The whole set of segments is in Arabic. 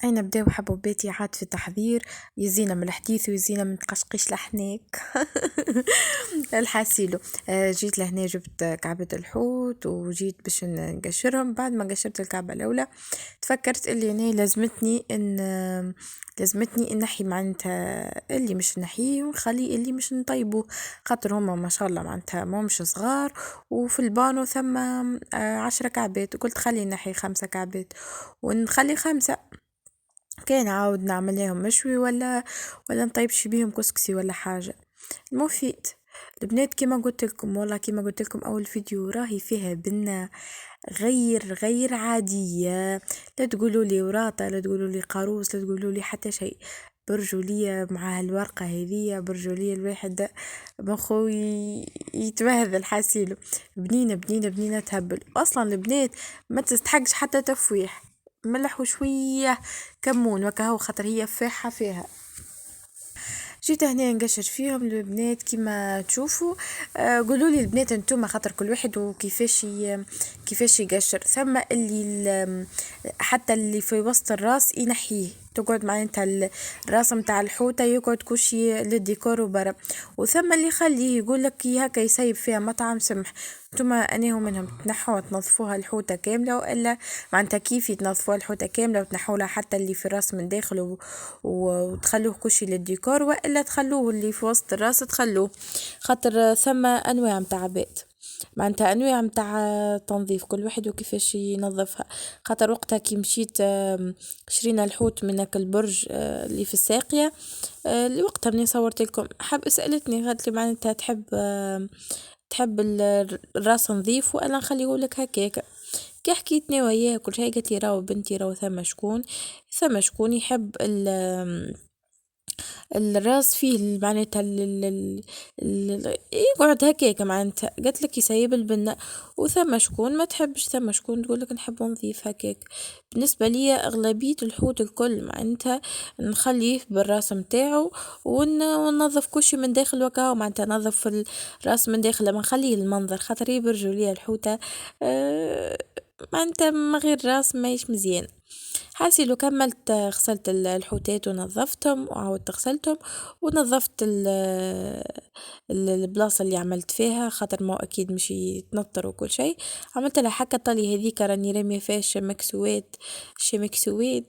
أين نبداو حبوباتي عاد في التحضير. يزينا من الحديث ويزينا من تقشقيش لحناك. الحاسيلو. جيت لهنا جبت كعبة الحوت وجيت باش نقشرهم. بعد ما قشرت الكعبة الأولى تفكرت اللي أنا لازمتني نحي معناتها اللي مش نحيه ونخلي اللي مش نطيبه، خاطر هما ما شاء الله معناتها مش صغار، وفي البانو ثم 10 كعبات، وقلت خلي نحي 5 كعبات ونخلي 5. كان عاود نعمل لهم مشوي ولا نطيبش بيهم كسكسي ولا حاجة. المفيد البنات كيما قلت لكم، والله كيما قلت لكم اول فيديو راهي فيها بنة غير عادية. لا تقولوا لي وراطة، لا تقولوا لي قاروس، لا تقولوا لي حتى شيء. برجولية مع هالورقة هذية، برجولية الواحد مخو يتبهذل حاسيله. بنينة بنينة بنينة تهبل اصلا البنات، ما تستحقش حتى تفويح، ملح وشوية كمون وكهو خاطر هي فاحة فيها. جيت هنا نقشر فيهم البنات كيما تشوفوا. قولوا لي البنات انتم خاطر كل واحد كيفاش يقشر. ثم اللي حتى اللي في وسط الراس ينحيه، تقعد معناتها الراس متاع الحوتة يقعد كوشي للديكور وبرا. وثم اللي يخليه يقول لك هكا يسيب فيها مطعم سمح. انتما انهم منهم تنحوها تنظفوها الحوتة كاملة، والا معناتها كيف يتنظفوها الحوتة كاملة وتنحولها حتى اللي في الراس من داخل وتخلوه كوشي للديكور، والا تخلوه اللي في وسط الراس تخلوه، خاطر ثم انواع متاع عباد، معناتها انواع متاع تنظيف كل واحد وكيفاش ينظفها. خاطر وقتها كي مشيت شرينا الحوت من البرج اللي في الساقية، اللي وقتها مني صورت لكم، سألتني قالت لي معناتها تحب الراس نظيف ولا نخليه لك هكاك. كي حكيتني وياه كل شيء قالت لي راهو بنتي راهو ثم شكون يحب الراس فيه معناتها يقعد هكاك، معناتها قالت لك يسيب البنة. وثم شكون ما تحبش، ثم شكون تقول لك نحب نظيف هكاك. بالنسبة لي أغلبية الحوت الكل معناتها نخليه بالراس متاعه وننظف كل من داخل وكاو، معناتها نظف الراس من داخل لما نخليه المنظر، خاطر يبرجوا لي الحوتة معناتها من غير راس ماهيش مزيان. حاسي لو كملت غسلت الحوتات ونظفتهم وعاودت غسلتهم ونظفت البلاصة اللي عملت فيها، خاطر ما اكيد مش يتنطر وكل شيء. عملت لها حكة طلي هذيك راني رامية فيها شمكسوات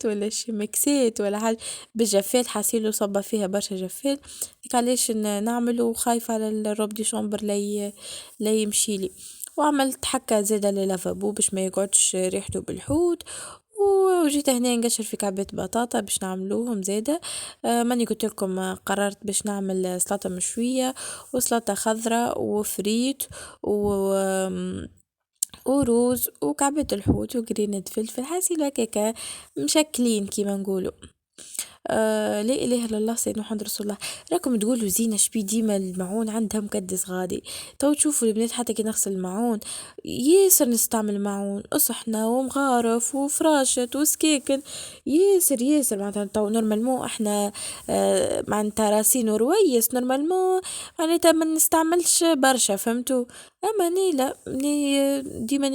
ولا شمكسات ولا حاجة بالجفال، حاسيلو صبا فيها برشا جفال، ديك علاش نعمل وخايفة على الروب دي شامبر لا يمشيلي. وعملت حكة زادة للافابو باش ما يقعدش ريحته بالحوت. وجيت هنا نقشر في كعبات بطاطا باش نعملوهم زادة. ماني قلت لكم قررت باش نعمل سلطة مشوية وسلطة خضراء وفريت وروز وكعبة الحوت وجرينة فلفل حاسي هكاكا مشكلين كيما نقولوا. لا اله الا الله سيدنا محمد رسول الله. راكم تقولوا زينة شبي ديما المعون عندها مكدس غادي، تو تشوفوا البنات حتى كي نغسل المعون ياسر نستعمل معون اصحنا ومغارف وفراشة وسكاكن ياسر معناتها تو نورمالمون احنا معناتها راسين ورويس نورمالمون معناتها ما نستعملش برشا فهمتوا. اما ني لا ني ديما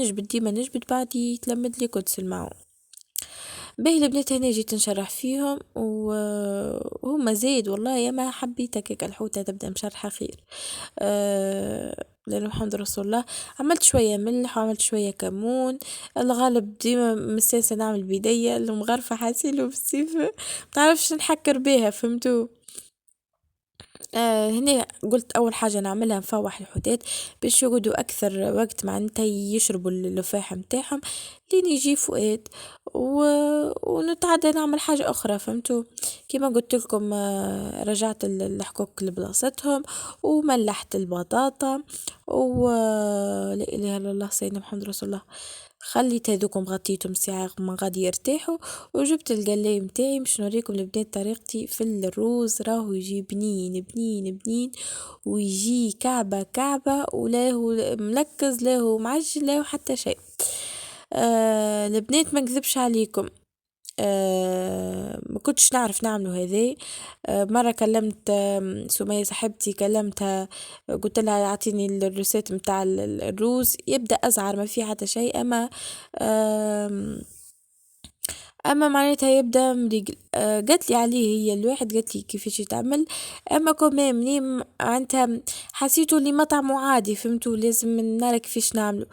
نجبد بعد يتلمد لي قدس المعون. باهي البنات هنا جيت نشرح فيهم وهما زايد والله يا ما حبيت هكاك الحوتة تبدا مشرحة خير. لأنه محمد رسول الله. عملت شوية ملح وعملت شوية كمون، الغالب ديما مستانسة نعمل بيديا المغرفة حاسيلو بالسيف متعرفش نحكر بيها فهمتو. هنا قلت أول حاجة نعملها نفوح الحوتات باش يقعدوا أكثر وقت معناتها يشربوا اللفاح متاعهم لين يجي فؤاد ونتعدى نعمل حاجة أخرى فهمتوا. كيما قلت لكم رجعت الحكوك لبلاصتهم وملحت البطاطا لا إله إلا الله سيدنا محمد رسول الله. خليت هذوكم غطيتهم ساعة ما غادي يرتاحوا، وجبت القلاي متاعي باش نوريكم البنات طريقتي في الروز راهو يجي بنين ويجي كعبة ولا هو ملكز لا هو معجن لا هو حتى شيء. البنات ما نكذبش عليكم، ما كنتش نعرف نعمله هذا. مرة كلمت سمية صاحبتي كلمتها قلت لها اعطيني الروسيت متاع الروز، يبدأ أزعر ما فيه حتى شيء. أما اما معناتها يبدا مريقل. قالت لي عليه هي الواحد، قالت لي كيفاش يتعمل، اما كمان مني معناتها حسيته اللي مطعمه عادي، فهمتوا لازم نعرف كيفاش نعمله.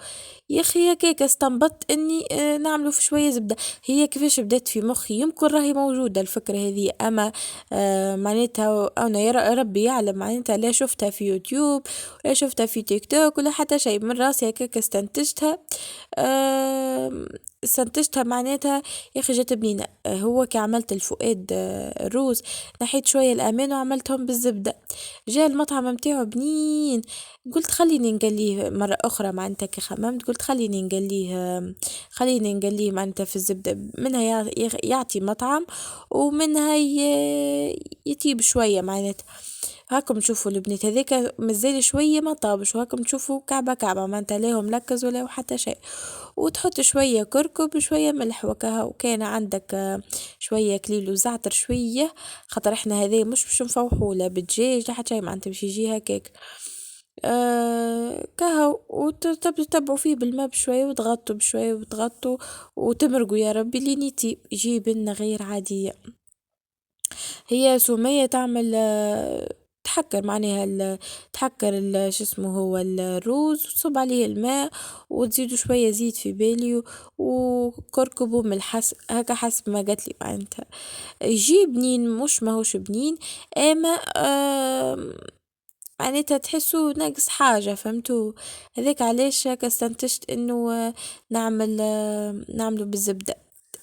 يا اخي هكاك استنبطت اني نعمله في شويه زبده. هي كيفاش بدات في مخي، يمكن راهي موجوده الفكره هذه، اما معناتها انا يا ربي يعلم معناتها، لا شفتها في يوتيوب ولا شفتها في تيك توك ولا حتى شيء، من راسي هكاك استنتجتها. آه استنتجتها معناتها. يا اخي جات بنينه. هو كي عملت الفؤاد الروز، نحيت شويه الامان وعملتهم بالزبده، جاء المطعم متاعه بنين. قلت خليني نقليه مرة أخرى معناتها، كي خممت قلت خليني نقليه، خليني نقليه معناتها في الزبدة، منها يعطي مطعم، ومنها يطيب شوية معناتها. هاكم تشوفوا البنات هذاك مازال شوية ما طابش، وهاكم تشوفوا كعبة كعبة معناتها، لا هو مركز ولا حتى شيء. وتحط شوية كركم شوية ملح وكاها، وكان عندك شوية كليل وزعتر شوية، خاطر احنا هذا مش باش نفوحوا لا بالدجاج لا حتى شي معناتها باش يجي هكاك. كهو، وتتبعوا فيه بالماء بشوية، وتغطوا بشوية وتغطوا وتمرقوا يا ربي لين يطيب، يجيب لنا غير عادية. هي سمية تعمل تحكر معناها تحكر شو اسمه هو الروز، وتصب عليه الماء، وتزيدوا شوية زيت في بالي، وكركبوا من هكا حسب ما قالت لي معناتها. يجي بنين مش ماهوش بنين، اما معناتها تحسوا ناقص حاجة، فهمتوا؟ هذاك علاش هكا استنتجت انه نعمله بالزبدة.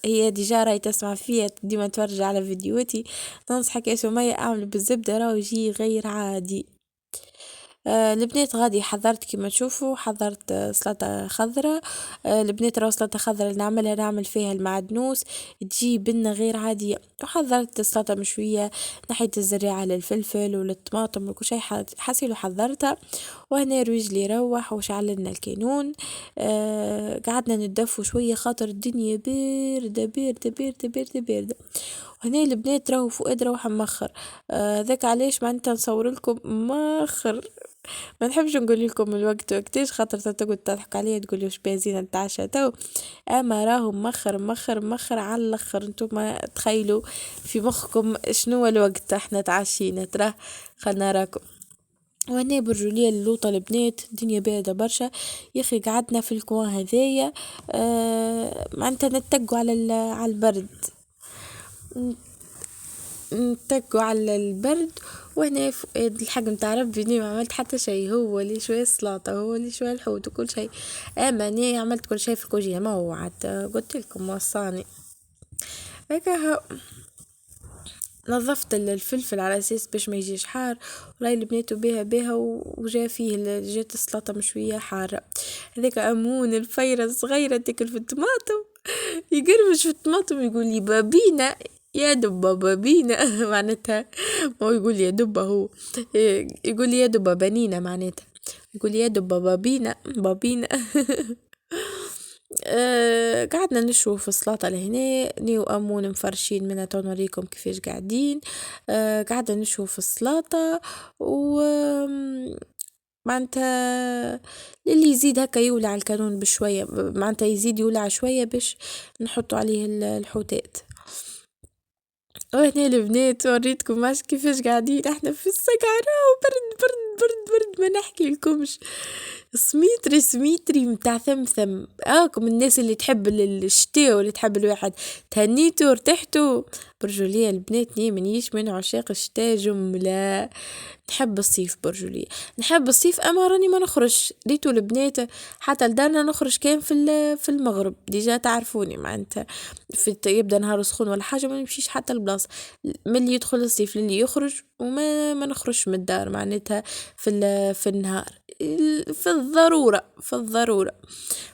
هي ديجا راهي تسمع فيا ديما تفرج على فيديوهاتي، ننصحك يا سمية اعمله بالزبدة، راهو يجي غير عادي. البنات غادي حضرت كيما تشوفوا، حضرت سلطة خضراء. البنات راهو سلطة خضراء نعملها، نعمل فيها المعدنوس تجي بنة غير عادية. وحضرت سلطة مشوية، نحيت الزريعة للفلفل وللطماطم وكل شي، حسيلو حضرتها. وهنا رجلي روح وشعلنا الكانون. قعدنا ندفو شوية خاطر الدنيا باردة باردة باردة باردة باردة. وهنا البنات راهو فؤاد روح مخر. ذاك علاش معناتها نصور لكم مخر، ما نحبش نقول لكم الوقت وقتاش، خاطر تقعد تضحك عليا تقول وش بنزينة نتعشى تو. اما راهو مخر مخر مخر على الاخر، انتم تخيلوا في مخكم شنو الوقت احنا تعشينا تراه. خلنا راكم. وهنا برجولية اللوطة البنات، الدنيا باردة برشا. يا اخي قعدنا في الكوان هذايا، معناتها نتقوا على البرد، نتكوا على البرد. وهنا الحق متاع ربي ما عملت حتى شيء، هو اللي شوية سلطة، هو اللي شوية الحوت وكل شيء. اما اني عملت كل شيء في الكوجينة، ما وعد قلت لكم وصاني هكا. نظفت الفلفل على اساس باش ما يجيش حار، وراي البنات بيها وجا فيه جات السلطة مشوية حارة. هذاك امون الفيرة الصغيرة تاكل في الطماطم، يقرمش في الطماطم يقول لي بابينا يا دبة بابينا معناتها، ما هو يقول لي يا دبة، هو يقول لي يا دبة بنينة معناتها، يقول لي يا دبة بابينا بابينا. قعدنا نشوف السلطة لهنا، ني وأمون مفرشين منها، تو نوريكم كيفاش قاعدين. قعدنا نشوف السلطة، و معناتها اللي يزيد هكا يولع الكانون بشوية، معناتها يزيد يولع شوية باش نحطو عليه الحوتات. وهنا البنات وريتكم ماش كيفاش قاعدين احنا في السقعة، برد برد برد برد ما نحكي لكمش، سميتري سميتري متاع ثمثم. من الناس اللي تحب الشتاء واللي تحب الواحد تهنيتو ارتحتو. برجولية البنات ني منيش من عشاق الشتاء جملة، نحب الصيف برجولية، نحب الصيف، اما راني ما نخرج ريتو البنات حتى لدارنا نخرج كان في المغرب، ديجا تعرفوني معناتها يبدا نهار سخون ولا حاجة ما نمشيش حتى البلاصة، من اللي يدخل الصيف للي يخرج، وما ما نخرجش من الدار معناتها في النهار، في الضرورة في الضرورة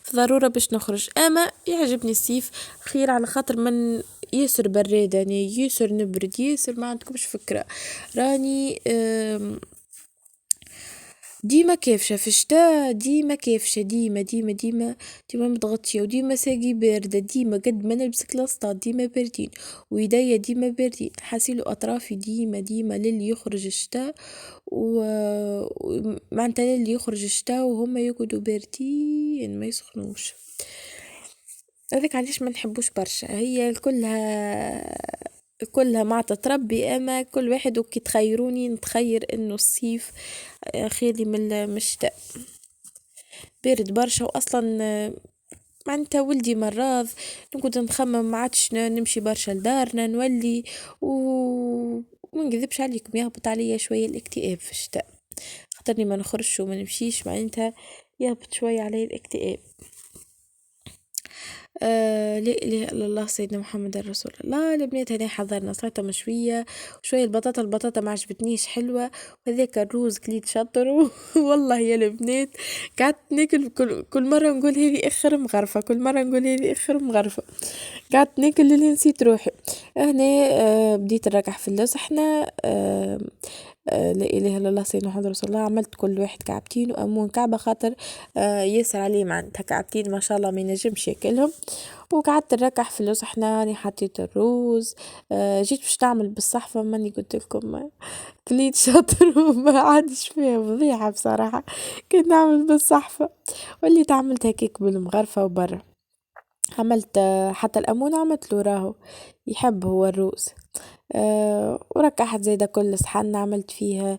في الضرورة باش نخرج. اما يعجبني الصيف خير، على خاطر من ياسر براد، يعني ياسر نبرد ياسر ما عندكمش فكرة. راني ديما كافشة في الشتاء، ديما كافشة، ديما متغطية، وديما ساقي باردة، ديما قد ما نلبس كلاستات ديما باردين، ويديا ديما باردين، حاسيلو أطرافي ديما للي يخرج الشتاء، معناتها للي يخرج الشتاء وهم يقعدوا باردين ما يسخنوش. هذاك علاش ما نحبوش برشا، هي كلها مع تتربي، اما كل واحد وكي تخيروني نتخير انه الصيف خيري من الشتاء، بارد برشا واصلا معناتها ولدي مرض، نقعد نخمم ما عادش نمشي برشا لدارنا نولي وما نكذبش عليكم يهبط عليا شوية الاكتئاب في الشتاء، خاطرني ما نخرجش وما نمشيش معناتها يهبط شوية علي الاكتئاب. لا اله الا الله سيدنا محمد رسول الله. البنات هنا حضرنا سلطة مشوية وشوية البطاطا ما عجبتنيش حلوة، وهذاك الروز كليت شطر والله يا البنات قعدت ناكل كل مرة نقول هذه اخر مغرفة، كل مرة نقول هذه اخر مغرفة، قعدت ناكل اللي نسيت روحي. هنا بديت نركح في اللصحنا. لا اله الا الله سيدنا محمد رسول الله. عملت كل واحد كعبتين وامون كعبة خاطر ياسر عليه معناتها كعبتين ما شاء الله ما ينجمش ياكلهم، وقعدت نركح في اللصحنا. راني حطيت الروز، جيت باش نعمل بالصحفة ماني قلت لكم كليت شاطر وما عادش فيها فضيحة بصراحة، كنت نعمل بالصحفة واللي تعملت هكاك بالمغرفة وبرا. عملت حتى الأمون عملت له راهو يحب هو الروز. وركحت زيدا كل صحن عملت فيها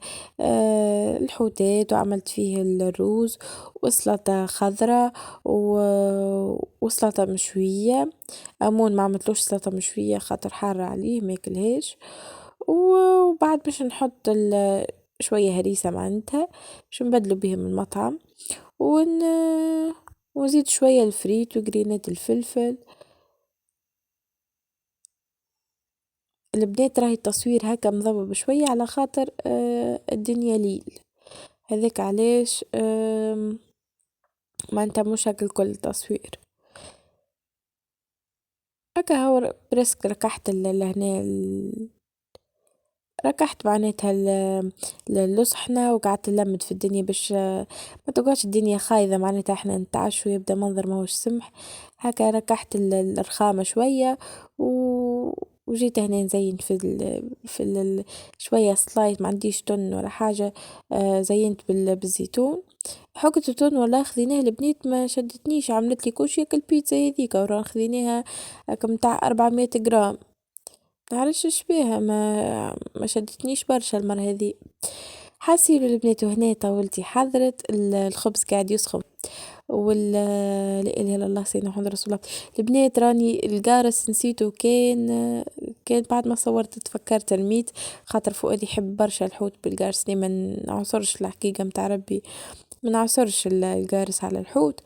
الحوتات وعملت فيه الروز وسلطة خضرة وسلطة مشوية. أمون ما عملتلوش سلطة مشوية خاطر حارة عليه ما ياكلهاش. وبعد باش نحط شوية هريسة معناتها باش نبدلو بهم المطعم ونزيد شوية الفريت وجرينات الفلفل. البنات راهي التصوير هكا مضبب شوية على خاطر الدنيا ليل، هذاك علاش معناتها مش هكا الكل تصوير. هكا هو برسك ركحت لهنا ركحت معناتها للصحنا وقعدت نلمد في الدنيا باش ما تقعدش الدنيا خايذة، معناتها احنا نتعشوا يبدا منظر ماهوش سمح. هكا ركحت الرخامة شوية وجيت هنا نزين شوية سلايد ما عنديش تن ولا حاجة. زينت بالزيتون حقة التون والله خذيناها البنات ما شدتنيش، عملت لي كوش ياكل بيتزا هذيك ورا خذيناها متاع 400 جرام. معرفش ايش بيها ما شدتنيش برشا المرة هذي. حاسيلو البنات وهنا طاولتي حضرت الخبز قاعد يسخن لا اله الا الله سيدنا محمد رسول الله. البنات راني القارص نسيته كان بعد ما صورت تفكرت رميت خاطر فؤاد يحب برشا الحوت بالقارص، ما نعصرش الحقيقة متاع ربي ما نعصرش القارص على الحوت.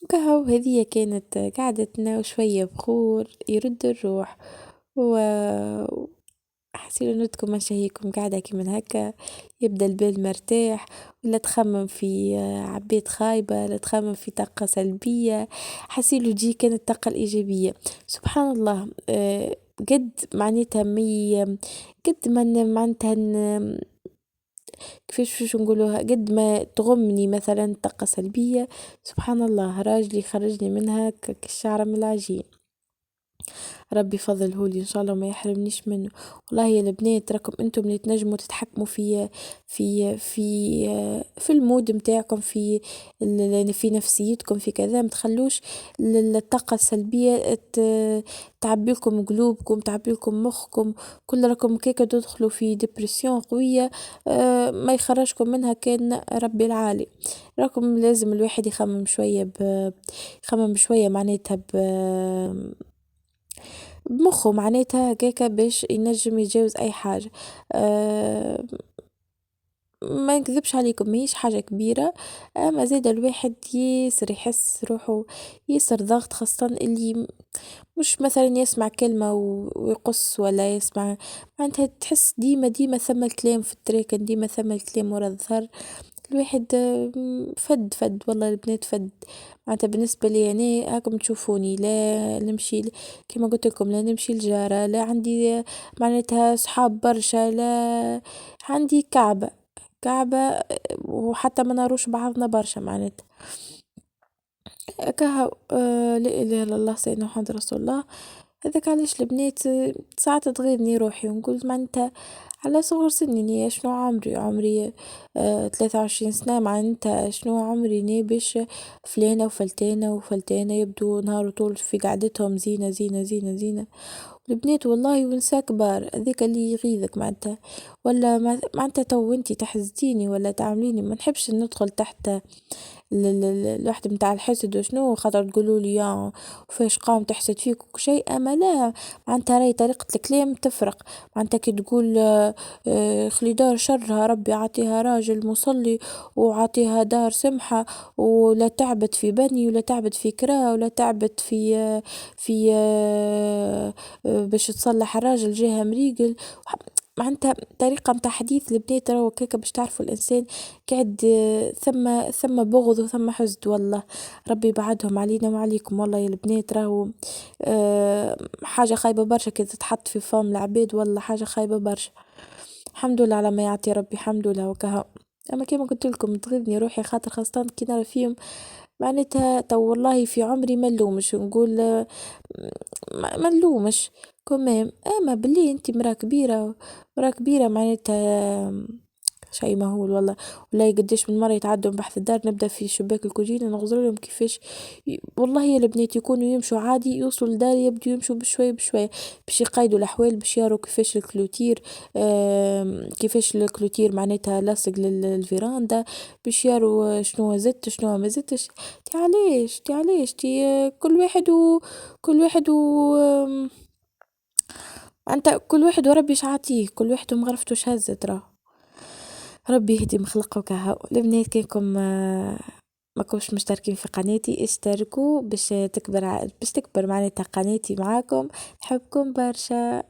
وكهو هذية كانت قعدتنا وشوية بخور يرد الروح و حسيت انكم مشاهيكم قاعدة كي من هكا يبدأ البال مرتاح، ولا تخمم في عباد خايبة لا تخمم في طاقة سلبية. حسيلو دي كانت الطاقة الإيجابية سبحان الله. قد معناتها قد ما معناتها كيفاش نقولوها قد ما تغمني مثلا طاقة سلبية سبحان الله راجلي خرجني منها كالشعرة من العجين. ربي فضله لي ان شاء الله وما يحرمنيش منه. والله يا البنات راكم انتم اللي تنجموا تتحكموا في المود متاعكم في نفسيتكم في كذا، ما تخلوش الطاقة السلبية تعبيلكم قلوبكم تعبيلكم مخكم كل راكم كيكا تدخلوا في ديبرسيون قوية. ما يخرجكم منها كان ربي العالي. راكم لازم الواحد يخمم شوية معناتها بمخه معناتها هكاكا باش ينجم يتجاوز اي حاجة. ما نكذبش عليكم ماهيش حاجة كبيرة، اما زاد الواحد ياسر يحس روحه ياسر ضغط خاصة اللي مش مثلا يسمع كلمة ويقص ولا يسمع معناتها تحس ديما ثم الكلام في التراكن ديما ثم الكلام ورا الظهر. الواحد فد والله البنات فد معناتها بالنسبة لي أنا هاكم تشوفوني لا نمشي كما قلت لكم لا نمشي الجارة لا عندي معناتها صحاب برشا لا عندي كعبة وحتى ما نروش بعضنا برشا معناتها كهو. لا إله إلا الله سيدنا محمد رسول الله. هذاك علاش البنات ساعات تغيظني روحي ونقول معناتها على صغر سني شنو عمري 23 سنة معناتها شنو عمري باش فلانة وفلتانة وفلتانة يبدو نهار طول في قعدتهم زينة زينة زينة زينة. البنات والله ونساء كبار هذاك اللي يغيظك معناتها، ولا معناتها تو انتي تحسديني ولا تعمليني، ما نحبش ندخل تحت الواحد متاع الحسد وشنو خاطر تقولوا لي يا وفاش قام تحسد فيك شيء، اما لا معناتها راهي طريقة الكلام تفرق. معناتها كي تقول خلي دار شرها ربي عطيها راجل مصلي وعطيها دار سمحة ولا تعبت في بني ولا تعبت في كرا ولا تعبت في باش تصلح الراجل جاها مريقل. معناتها طريقة متاع حديث البنات راهو هكاكا باش تعرفوا الإنسان قاعد ثم بغض وثم حسد والله. ربي يبعدهم علينا وعليكم والله يا البنات، راهو حاجة خايبة برشا كي تتحط في فم العباد، والله حاجة خايبة برشا. الحمد لله على ما يعطي ربي، الحمد لله وكها. اما كما قلت لكم تغيظني روحي خاطر خاصة كي نرى فيهم معناتها تو والله في عمري ما نلومش نقول ما نلومش كمان، اما بالله انتي مرا كبيرة، مرا كبيرة معناتها شيء مهول والله. ولا قديش من مرة يتعدوا من بحث الدار نبدأ في شباك الكوجينة نغزر لهم كيفاش والله يا البنات يكونوا يمشوا عادي يوصلوا لدار يبدو يمشوا بشوية بشوية باش يقيدوا الأحوال باش يروا كيفاش الكلوتير كيفاش الكلوتير معناتها لاصق للفيراندا باش يروا شنو زدت شنو ما زدتش. تي كل واحد كل واحد انت كل واحد وربي شعاطيه كل واحد ومغرفته شهزت راه. ربي يهدي مخلقه كهو البنات كيكم ما كنتش مشتركين في قناتي اشتركوا باش تكبر باش تكبر معناتها قناتي معاكم. نحبكم برشا.